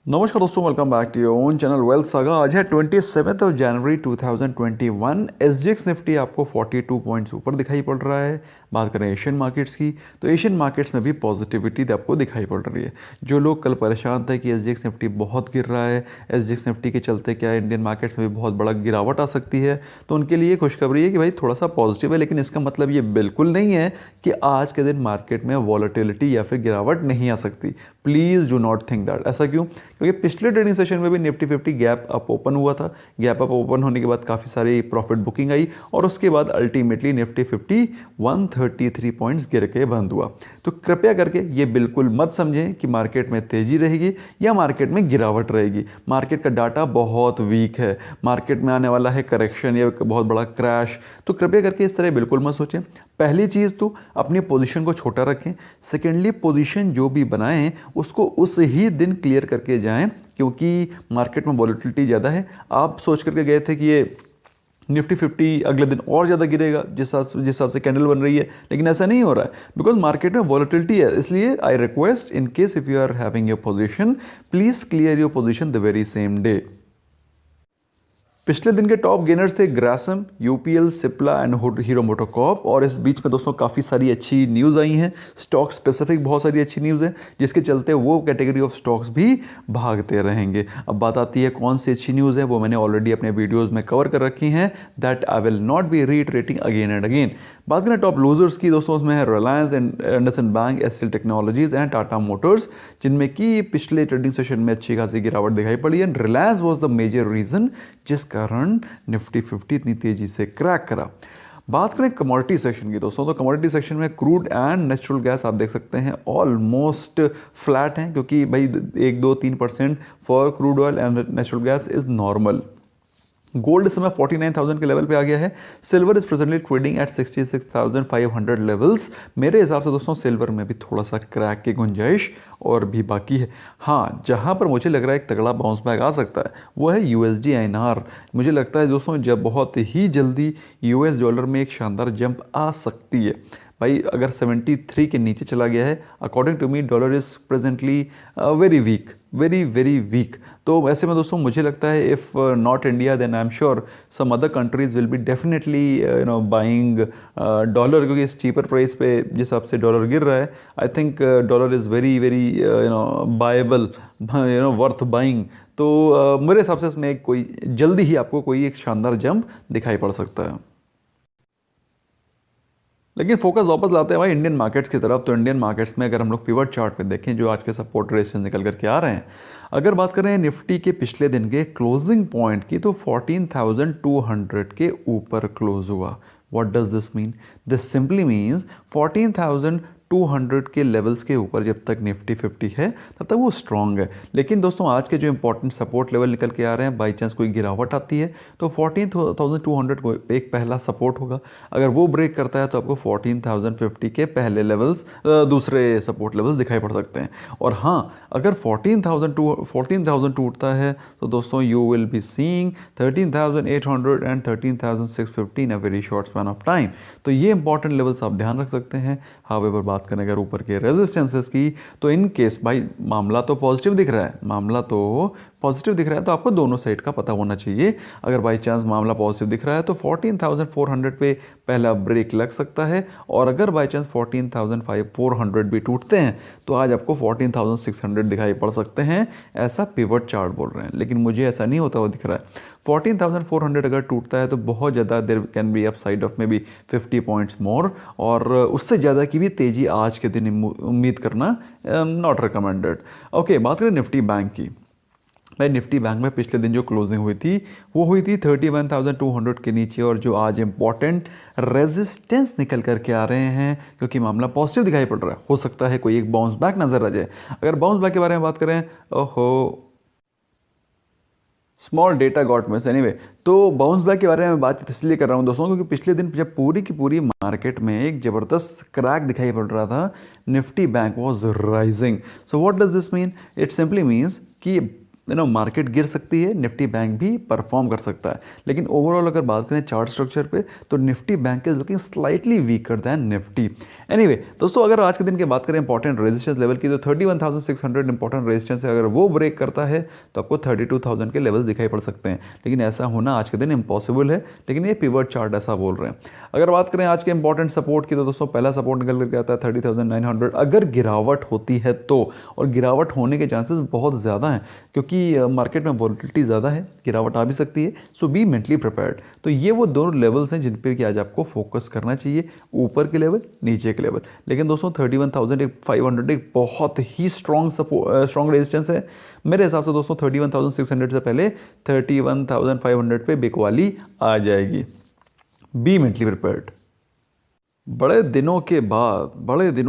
नमस्कार दोस्तों, welcome back to your own channel Wealth Saga. आज है 27 जनवरी 2021। एसजीएक्स निफ्टी आपको 42 पॉइंट्स ऊपर दिखाई पड़ रहा है। बात करें एशियन मार्केट्स की, तो एशियन मार्केट्स में भी पॉजिटिविटी आपको दिखाई पड़ रही है। जो लोग कल परेशान थे कि एसजीएक्स निफ्टी बहुत गिर रहा है, एसजीएक्स निफ्टी के चलते क्या इंडियन मार्केट्स में भी बहुत बड़ा गिरावट आ सकती है, तो उनके लिए खुशखबरी है कि भाई थोड़ा सा पॉजिटिव है। लेकिन इसका मतलब ये बिल्कुल नहीं है कि आज के दिन मार्केट में वॉलेटिलिटी या फिर गिरावट नहीं आ सकती। Please do not think that. ऐसा क्यों? क्योंकि पिछले ट्रेडिंग सेशन में भी निफ्टी 50 गैप अप ओपन हुआ था। गैप अप ओपन होने के बाद काफ़ी सारी प्रॉफिट बुकिंग आई और उसके बाद अल्टीमेटली निफ्टी 50 133 पॉइंट्स गिर के बंद हुआ। तो कृपया करके ये बिल्कुल मत समझें कि मार्केट में तेजी रहेगी या मार्केट में गिरावट रहेगी। मार्केट का डाटा बहुत वीक है, मार्केट में आने वाला है करेक्शन या बहुत बड़ा क्रैश। तो कृपया करके इस तरह बिल्कुल मत सोचें। पहली चीज़ तो अपनी पोजीशन को छोटा रखें। सेकेंडली, पोजीशन जो भी बनाएं उसको उस ही दिन क्लियर करके जाएं, क्योंकि मार्केट में वॉलेटिलिटी ज़्यादा है। आप सोच करके गए थे कि ये निफ्टी 50 अगले दिन और ज़्यादा गिरेगा जिस हिसाब से कैंडल बन रही है, लेकिन ऐसा नहीं हो रहा है बिकॉज मार्केट में वॉलेटिलिटी है। इसलिए I request, in case if you are having your position, please clear your position the very same day. पिछले दिन के टॉप गेनर्स थे ग्रासम, यूपीएल, सिप्ला एंड हीरो मोटोकॉर्प। और इस बीच में दोस्तों काफ़ी सारी अच्छी न्यूज़ आई हैं, स्टॉक स्पेसिफिक बहुत सारी अच्छी न्यूज़ है, जिसके चलते वो कैटेगरी ऑफ स्टॉक्स भी भागते रहेंगे। अब बात आती है कौन सी अच्छी न्यूज़ है, वो मैंने ऑलरेडी अपने वीडियोज़ में कवर कर रखी हैं, that I will not be reiterating again and again. बात करें टॉप लूजर्स की दोस्तों, उसमें है Reliance and IndusInd bank, SL technologies and Tata motors, जिनमें कि पिछले ट्रेडिंग सेशन में अच्छी खासी गिरावट दिखाई पड़ी है। Reliance was the major reason जिस कारण निफ्टी 50 इतनी तेजी से क्रैक करा। बात करें कमोडिटी सेक्शन की दोस्तों, तो कमोडिटी सेक्शन में क्रूड एंड नेचुरल गैस आप देख सकते हैं ऑलमोस्ट फ्लैट हैं, क्योंकि भाई 1-2-3% for crude oil and natural gas is normal. Gold इस समय 49,000 के लेवल पे आ गया है। Silver is presently trading at 66,500 levels. मेरे हिसाब से दोस्तों सिल्वर में भी थोड़ा सा क्रैक की गुंजाइश और भी बाकी है। हाँ, जहाँ पर मुझे लग रहा है एक तगड़ा बाउंस बैक आ सकता है वो है यूएसडी आईएनआर। मुझे लगता है दोस्तों जब बहुत ही जल्दी यूएस डॉलर में एक शानदार जंप आ सकती है। भाई अगर 73 के नीचे चला गया है, according to me dollar is presently very weak, very very weak. तो ऐसे में दोस्तों मुझे लगता है if not India then I am sure some other countries will be definitely buying dollar, क्योंकि इस चीपर प्राइस पे जिस हिसाब से डॉलर गिर रहा है, I think dollar is very very Bible, worth buying. तो मेरे हिसाब से इसमें कोई जल्दी ही आपको कोई एक शानदार जंप दिखाई पड़ सकता है। लेकिन फोकस वापस लाते हैं भाई इंडियन मार्केट्स की तरफ। तो इंडियन मार्केट्स में अगर हम लोग पिवट चार्ट पे देखें जो आज के सपोर्ट रेस से निकल करके आ रहे हैं, अगर बात करें निफ्टी के पिछले दिन के क्लोजिंग पॉइंट की, तो 14,200 के ऊपर क्लोज हुआ। What does this mean? This simply means 14,200 के लेवल्स के ऊपर जब तक निफ्टी 50 है तब तक वो स्ट्रांग है। लेकिन दोस्तों आज के जो इंपॉर्टेंट सपोर्ट लेवल निकल के आ रहे हैं, बाई चांस कोई गिरावट आती है तो 14,200 को एक पहला सपोर्ट होगा। अगर वो ब्रेक करता है तो आपको 14,050 के पहले लेवल्स, दूसरे सपोर्ट लेवल्स दिखाई पड़ सकते हैं। और हाँ, अगर 14,000 टूटता है तो दोस्तों you will be seeing 13,800 and 13,650 in a very short span of time. तो ये इंपॉर्टेंट लेवल्स आप ध्यान रख सकते हैं। हावेवर बात करें अगर ऊपर के रेजिस्टेंसेस की, तो इन केस भाई मामला तो पॉजिटिव दिख रहा है, मामला तो पॉजिटिव दिख रहा है, तो आपको दोनों साइड का पता होना चाहिए। अगर बाई चांस मामला पॉजिटिव दिख रहा है तो 14,400 पे पहला ब्रेक लग सकता है, और अगर बाई चांस 14,400 भी टूटते हैं तो आज आपको 14,600 दिखाई पड़ सकते हैं, ऐसा पिवट चार्ट बोल रहे हैं। लेकिन मुझे ऐसा नहीं होता हुआ दिख रहा है। 14,400 अगर टूटता है तो बहुत ज़्यादा there can be upside of may be 50 points more, और उससे ज़्यादा की भी तेज़ी आज के दिन उम्मीद करना नॉट रिकमेंडेड। ओके, बात करें निफ्टी बैंक की। भाई निफ्टी बैंक में पिछले दिन जो क्लोजिंग हुई थी वो हुई थी 31,200 के नीचे, और जो आज इंपॉर्टेंट रेजिस्टेंस निकल करके आ रहे हैं, क्योंकि मामला पॉजिटिव दिखाई पड़ रहा है, हो सकता है कोई एक बाउंस बैक नजर आ जाए। अगर बाउंस बैक के बारे में बात करें, ओहो, small data got miss anyway. तो बाउंस बैक के बारे में बात इसलिए कर रहा हूँ दोस्तों, क्योंकि पिछले दिन जब पूरी की पूरी मार्केट में एक जबरदस्त क्रैक दिखाई पड़ रहा था, Nifty bank was rising. So what does this mean? It simply means कि मार्केट गिर सकती है, निफ्टी बैंक भी परफॉर्म कर सकता है। लेकिन ओवरऑल अगर बात करें चार्ट स्ट्रक्चर पे तो Nifty bank is looking slightly weaker than Nifty. Anyway दोस्तों, अगर आज के दिन की बात करें इंपॉर्टेंट रेजिस्टेंस लेवल की तो 31,600 इंपॉर्टेंट रेजिस्टेंस है। अगर वो ब्रेक करता है तो आपको 32,000 के लेवल्स दिखाई पड़ सकते हैं, लेकिन ऐसा होना आज के दिन इम्पॉसिबल है, लेकिन ये पिवट चार्ट ऐसा बोल रहे हैं। अगर बात करें आज के इंपॉर्टेंट सपोर्ट की तो दोस्तों पहला सपोर्ट निकल करके आता है 30,900। अगर गिरावट होती है तो, और गिरावट होने के चांसेस बहुत ज़्यादा हैं क्योंकि मार्केट में वॉलेटिलिटी ज़्यादा है, गिरावट आ भी सकती है, सो बी मेंटली प्रिपेयर्ड। तो ये वो दोनों लेवल्स हैं जिन पे कि आज आपको फोकस करना चाहिए, ऊपर के लेवल, नीचे के लेवल। लेकिन दोस्तों 31,500 एक बहुत ही स्ट्रॉन्ग रेजिस्टेंस है मेरे हिसाब से दोस्तों। 31,600 से पहले 31,500 पे बिकवाली आ जाएगी। Be mentally prepared. बड़े दिनों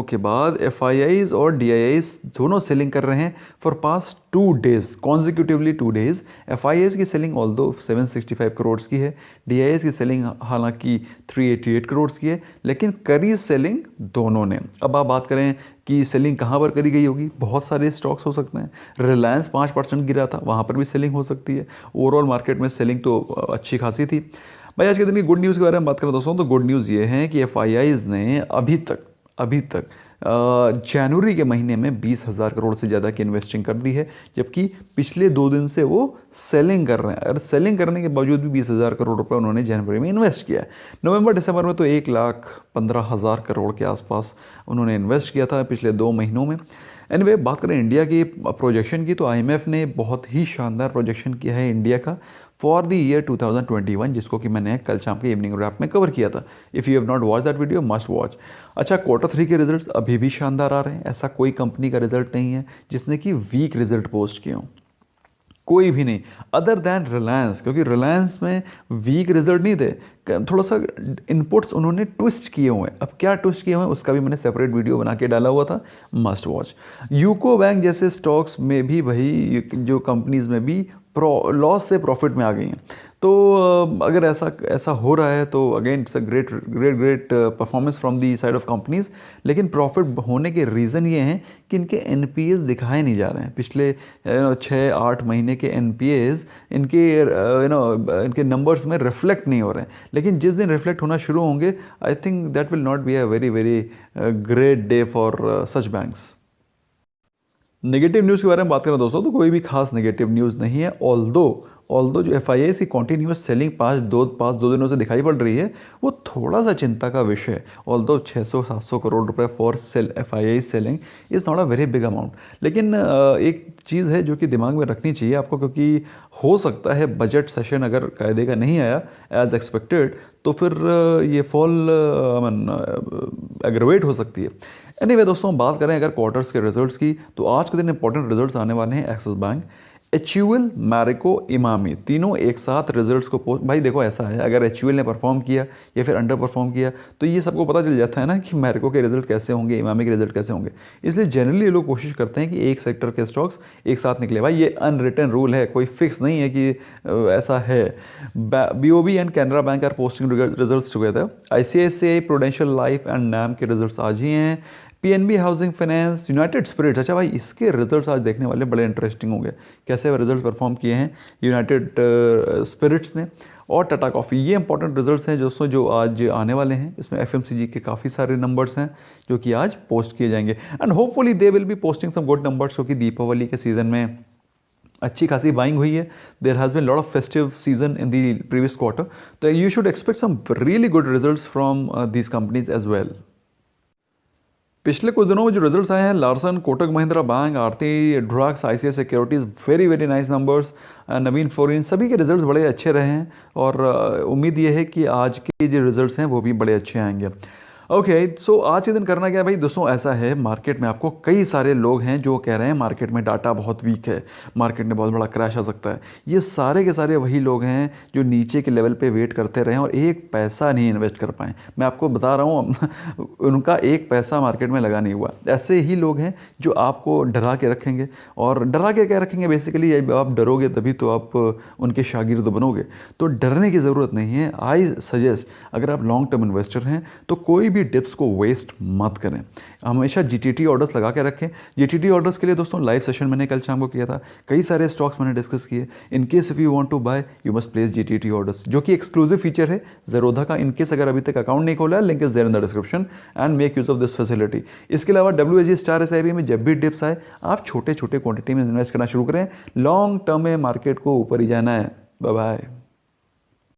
के बाद FIIs और DIIs दोनों सेलिंग कर रहे हैं for past 2 days, consecutively 2 days. FIIs की सेलिंग ऑल्दो 765 करोड़ की है, DIIs की सेलिंग हालांकि 388 करोड़ की है, लेकिन करी सेलिंग दोनों ने। अब आप बात करें कि सेलिंग कहाँ पर करी गई होगी, बहुत सारे स्टॉक्स हो सकते हैं। रिलायंस 5% गिरा था, वहाँ पर भी सेलिंग हो सकती है। ओवरऑल मार्केट में सेलिंग तो अच्छी खासी थी। भाई आज के दिन की गुड न्यूज़ के बारे में बात करें दोस्तों तो गुड न्यूज़ ये है कि FIIs ने अभी तक जनवरी के महीने में 20,000 करोड़ से ज़्यादा की इन्वेस्टिंग कर दी है, जबकि पिछले 2 दिन से वो सेलिंग कर रहे हैं। और सेलिंग करने के बावजूद भी 20,000 करोड़ रुपए उन्होंने जनवरी में इन्वेस्ट किया है। नवंबर दिसंबर में तो 1,15,000 करोड़ के आसपास उन्होंने इन्वेस्ट किया था पिछले 2 महीनों में। एनीवे बात करें इंडिया की प्रोजेक्शन की तो IMF ने बहुत ही शानदार प्रोजेक्शन किया है इंडिया का फॉर द ईयर 2021, जिसको कि मैंने कल शाम के इवनिंग रैप में कवर किया था। If you have not watch that video, must watch. अच्छा, Q3 के रिजल्ट्स अभी भी शानदार आ रहे हैं। ऐसा कोई कंपनी का रिजल्ट नहीं है जिसने कि वीक रिजल्ट पोस्ट किए हों, कोई भी नहीं, अदर दैन रिलायंस, क्योंकि रिलायंस में वीक रिजल्ट नहीं थे, थोड़ा सा इनपुट्स उन्होंने ट्विस्ट किए हुए हैं। अब क्या ट्विस्ट किए हुए हैं उसका भी मैंने सेपरेट वीडियो बना के डाला हुआ था, मस्ट वॉच। यूको बैंक जैसे स्टॉक्स में भी वही जो कंपनीज में भी लॉस से प्रॉफिट में आ गई हैं। तो अगर ऐसा हो रहा है तो again it's a great performance from the side of companies. लेकिन प्रॉफिट होने के रीज़न ये हैं कि इनके NPAs दिखाए नहीं जा रहे हैं। पिछले 6-8 महीने के NPAs इनके नंबर्स में रिफ्लेक्ट नहीं हो रहे हैं, लेकिन जिस दिन रिफ्लेक्ट होना शुरू होंगे I think that will not be a very great day for such banks. Negative news के बारे में बात करें दोस्तों तो कोई भी खास नेगेटिव न्यूज़ नहीं है। ऑल्दो जो FIIs की कॉन्टीन्यूस सेलिंग पाँच दो दिनों से दिखाई पड़ रही है वो थोड़ा सा चिंता का विषय है। ऑल्दो 600-700 करोड़ रुपए for FIIs selling is not a very big amount. लेकिन एक चीज़ है जो कि दिमाग में रखनी चाहिए आपको, क्योंकि हो सकता है बजट सेशन अगर कायदे का नहीं आया एज एक्सपेक्टेड तो फिर ये फॉल एग्रवेट हो सकती है। एनीवे दोस्तों, बात करें अगर क्वार्टर्स के रिजल्ट्स की तो आज के दिन इंपॉर्टेंट रिजल्ट्स आने वाले हैं। Axis bank, HUL, Marico, Emami तीनों एक साथ रिजल्ट्स को पोस्ट। भाई देखो ऐसा है, अगर HUL ने परफॉर्म किया या फिर अंडर परफॉर्म किया तो ये सबको पता चल जाता है ना कि मैरिको के रिजल्ट कैसे होंगे, इमामी के रिजल्ट कैसे होंगे। इसलिए जनरली ये लोग कोशिश करते हैं कि एक सेक्टर के स्टॉक्स एक साथ निकले। भाई ये अनरिटन रूल है, कोई फिक्स नहीं है कि ऐसा है। BOB and Canara bank are posting results together. ICICI, prudential life and NAM के रिजल्ट्स आज ही हैं। PNB housing finance, united spirits, अच्छा भाई इसके रिजल्ट्स आज देखने वाले बड़े इंटरेस्टिंग होंगे, कैसे रिजल्ट्स परफॉर्म किए हैं यूनाइटेड स्पिरिट्स ने। और टाटा कॉफ़ी, ये इंपॉर्टेंट रिजल्ट्स हैं दोस्तों जो आज आने वाले हैं। इसमें FMCG के काफ़ी सारे नंबर्स हैं जो कि आज पोस्ट किए जाएंगे and hopefully they will be posting some good numbers, क्योंकि दीपावली के सीज़न में अच्छी खासी बाइंग हुई है। There has been lot of festive season in the previous quarter, तो you should expect some really good results from these companies as well. पिछले कुछ दिनों में जो रिजल्ट्स आए हैं, Larsen, Kotak Mahindra bank, Aarti drugs, ICICI securities, very nice numbers. Navin fluorine, सभी के रिजल्ट्स बड़े अच्छे रहे हैं और उम्मीद ये है कि आज के जो रिजल्ट्स हैं वो भी बड़े अच्छे आएंगे। ओके, सो आज के दिन करना क्या है भाई दोस्तों, ऐसा है मार्केट में आपको कई सारे लोग हैं जो कह रहे हैं मार्केट में डाटा बहुत वीक है, मार्केट में बहुत बड़ा क्रैश आ सकता है। ये सारे के सारे वही लोग हैं जो नीचे के लेवल पे वेट करते रहे और एक पैसा नहीं इन्वेस्ट कर पाए। मैं आपको बता रहा हूँ उनका एक पैसा मार्केट में लगा नहीं हुआ। ऐसे ही लोग हैं जो आपको डरा के रखेंगे, और डरा के क्या रखेंगे बेसिकली, आप डरोगे तभी तो आप उनके शागिर्द बनोगे। तो डरने की ज़रूरत नहीं है। आई सजेस्ट, अगर आप लॉन्ग टर्म इन्वेस्टर हैं तो कोई भी भी डिप्स को वेस्ट मत करें, हमेशा जीटीटी ऑर्डर्स लगा के रखें। जीटीटी ऑर्डर्स के लिए दोस्तों लाइव सेशन मैंने कल शाम को किया था, कई सारे स्टॉक्स मैंने डिस्कस किए। In case if you want to buy you must place GTT orders, जो कि एक्सक्लूसिव फीचर है ज़ेरोधा का। इन केस अगर अभी तक अकाउंट नहीं खोला है, link is there in the description and make use of this facility. इसके अलावा WAG स्टार SIP में जब भी डिप्स आए आप छोटे छोटे क्वांटिटी में इन्वेस्ट करना शुरू करें। लॉन्ग टर्म में मार्केट को ऊपर ही जाना है। Bye bye.